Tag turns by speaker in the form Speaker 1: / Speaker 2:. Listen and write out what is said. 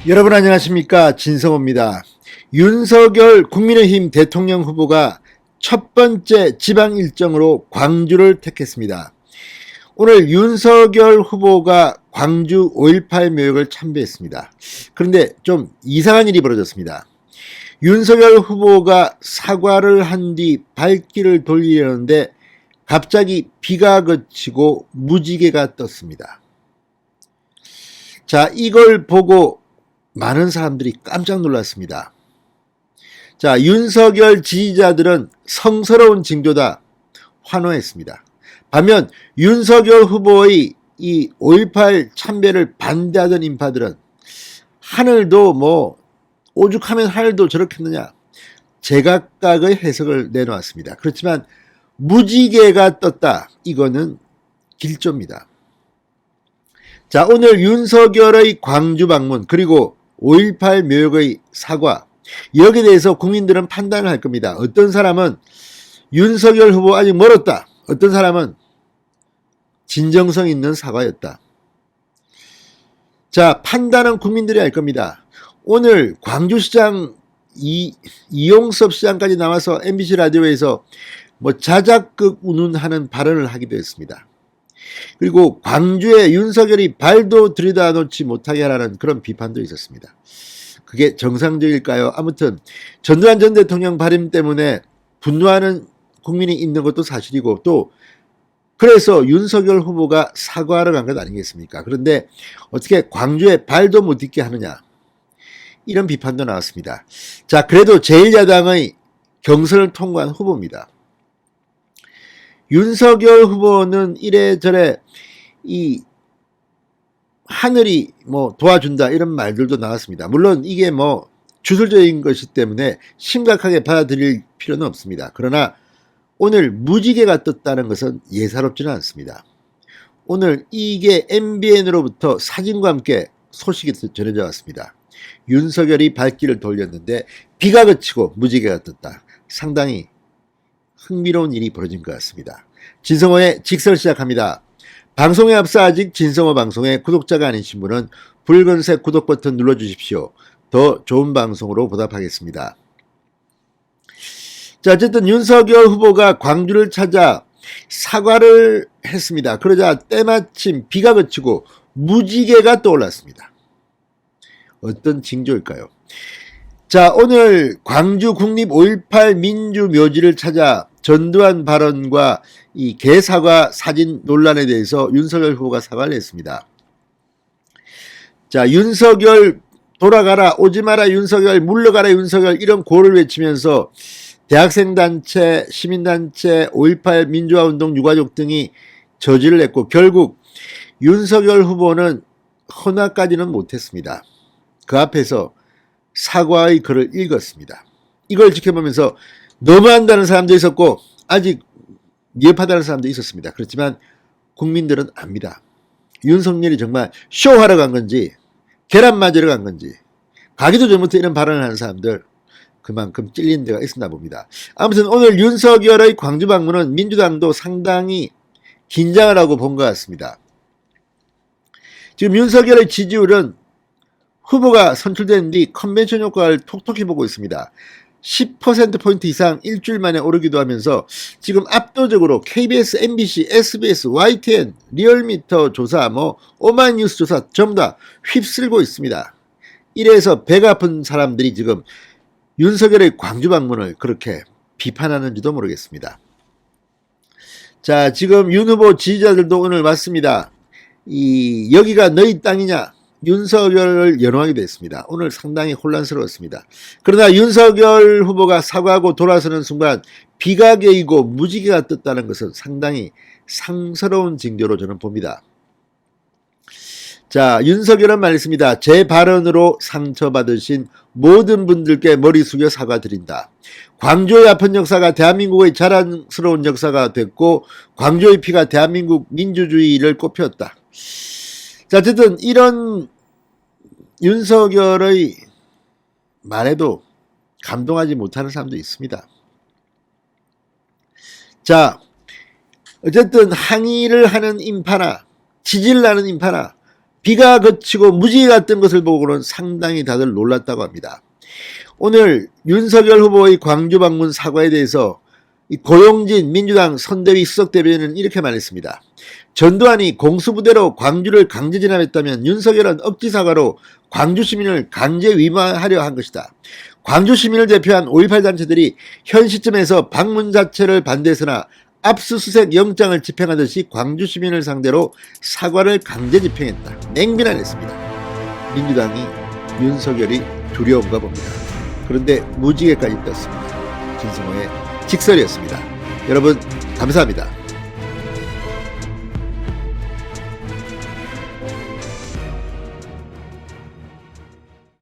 Speaker 1: 여러분 안녕하십니까, 진성호입니다. 윤석열 국민의힘 대통령 후보가 첫 번째 지방 일정으로 광주를 택했습니다. 오늘 윤석열 후보가 광주 5.18 묘역을 참배했습니다. 그런데 좀 이상한 일이 벌어졌습니다. 윤석열 후보가 사과를 한 뒤 발길을 돌리려는데 갑자기 비가 그치고 무지개가 떴습니다. 자, 이걸 보고 많은 사람들이 깜짝 놀랐습니다. 자, 윤석열 지지자들은 성스러운 징조다 환호했습니다. 반면 윤석열 후보의 이 5.18 참배를 반대하던 인파들은 하늘도 오죽하면 하늘도 저렇겠느냐, 제각각의 해석을 내놓았습니다. 그렇지만 무지개가 떴다, 이거는 길조입니다. 자, 오늘 윤석열의 광주 방문 그리고 5.18 묘역의 사과, 여기에 대해서 국민들은 판단을 할 겁니다. 어떤 사람은 윤석열 후보 아직 멀었다, 어떤 사람은 진정성 있는 사과였다. 자, 판단은 국민들이 할 겁니다. 오늘 광주시장 이용섭 시장까지 나와서 MBC 라디오에서 자작극 운운하는 발언을 하기도 했습니다. 그리고 광주에 윤석열이 발도 들여다놓지 못하게 하라는 그런 비판도 있었습니다. 그게 정상적일까요? 아무튼 전두환 전 대통령 발언 때문에 분노하는 국민이 있는 것도 사실이고, 또 그래서 윤석열 후보가 사과하러 간 것 아니겠습니까? 그런데 어떻게 광주에 발도 못 딛게 하느냐, 이런 비판도 나왔습니다. 자, 그래도 제1야당의 경선을 통과한 후보입니다. 윤석열 후보는 이래저래 이 하늘이 도와준다 이런 말들도 나왔습니다. 물론 이게 주술적인 것이기 때문에 심각하게 받아들일 필요는 없습니다. 그러나 오늘 무지개가 떴다는 것은 예사롭지는 않습니다. 오늘 이게 MBN으로부터 사진과 함께 소식이 전해져 왔습니다. 윤석열이 발길을 돌렸는데 비가 그치고 무지개가 떴다. 상당히 흥미로운 일이 벌어진 것 같습니다. 진성호의 직설 시작합니다. 방송에 앞서 아직 진성호 방송의 구독자가 아니신 분은 붉은색 구독 버튼 눌러주십시오. 더 좋은 방송으로 보답하겠습니다. 자, 어쨌든 윤석열 후보가 광주를 찾아 사과를 했습니다. 그러자 때마침 비가 그치고 무지개가 떠올랐습니다. 어떤 징조일까요? 자, 오늘 광주 국립 5.18 민주묘지를 찾아 전두환 발언과 이 개사과 사진 논란에 대해서 윤석열 후보가 사과를 했습니다. 자, 윤석열 돌아가라, 오지 마라 윤석열, 물러가라 윤석열, 이런 고를 외치면서 대학생단체, 시민단체, 5.18 민주화운동 유가족 등이 저지를 했고, 결국 윤석열 후보는 헌화까지는 못했습니다. 그 앞에서 사과의 글을 읽었습니다. 이걸 지켜보면서 너무한다는 사람도 있었고 아직 미흡하다는 사람도 있었습니다. 그렇지만 국민들은 압니다. 윤석열이 정말 쇼하러 간 건지 계란 맞으러 간 건지, 가기도 전부터 이런 발언을 하는 사람들 그만큼 찔린 데가 있었나 봅니다. 아무튼 오늘 윤석열의 광주 방문은 민주당도 상당히 긴장을 하고 본 것 같습니다. 지금 윤석열의 지지율은 후보가 선출된 뒤 컨벤션 효과를 톡톡히 보고 있습니다. 10%포인트 이상 일주일 만에 오르기도 하면서 지금 압도적으로 KBS, MBC, SBS, YTN, 리얼미터 조사, 오마이뉴스 조사 전부 다 휩쓸고 있습니다. 이래서 배가 아픈 사람들이 지금 윤석열의 광주 방문을 그렇게 비판하는지도 모르겠습니다. 자, 지금 윤 후보 지지자들도 오늘 왔습니다. 여기가 너희 땅이냐, 윤석열을 연호하기도 했습니다. 오늘 상당히 혼란스러웠습니다. 그러나 윤석열 후보가 사과하고 돌아서는 순간 비가 개이고 무지개가 떴다는 것은 상당히 상스러운 징조로 저는 봅니다. 자, 윤석열은 말했습니다. 제 발언으로 상처받으신 모든 분들께 머리 숙여 사과드린다. 광주의 아픈 역사가 대한민국의 자랑스러운 역사가 됐고, 광주의 피가 대한민국 민주주의를 꽃피웠다. 자, 어쨌든 이런 윤석열의 말에도 감동하지 못하는 사람도 있습니다. 자, 어쨌든 항의를 하는 인파나 지지를 하는 인파나 비가 그치고 무지개가 뜬 것을 보고는 상당히 다들 놀랐다고 합니다. 오늘 윤석열 후보의 광주 방문 사과에 대해서 고용진 민주당 선대위 수석대변인은 이렇게 말했습니다. 전두환이 공수부대로 광주를 강제 진압했다면 윤석열은 억지 사과로 광주 시민을 강제 위반하려 한 것이다. 광주 시민을 대표한 5.18 단체들이 현 시점에서 방문 자체를 반대했으나 압수수색 영장을 집행하듯이 광주 시민을 상대로 사과를 강제 집행했다. 맹비난했습니다. 민주당이 윤석열이 두려운가 봅니다. 그런데 무지개까지 떴습니다. 진승호의 직설이었습니다. 여러분 감사합니다.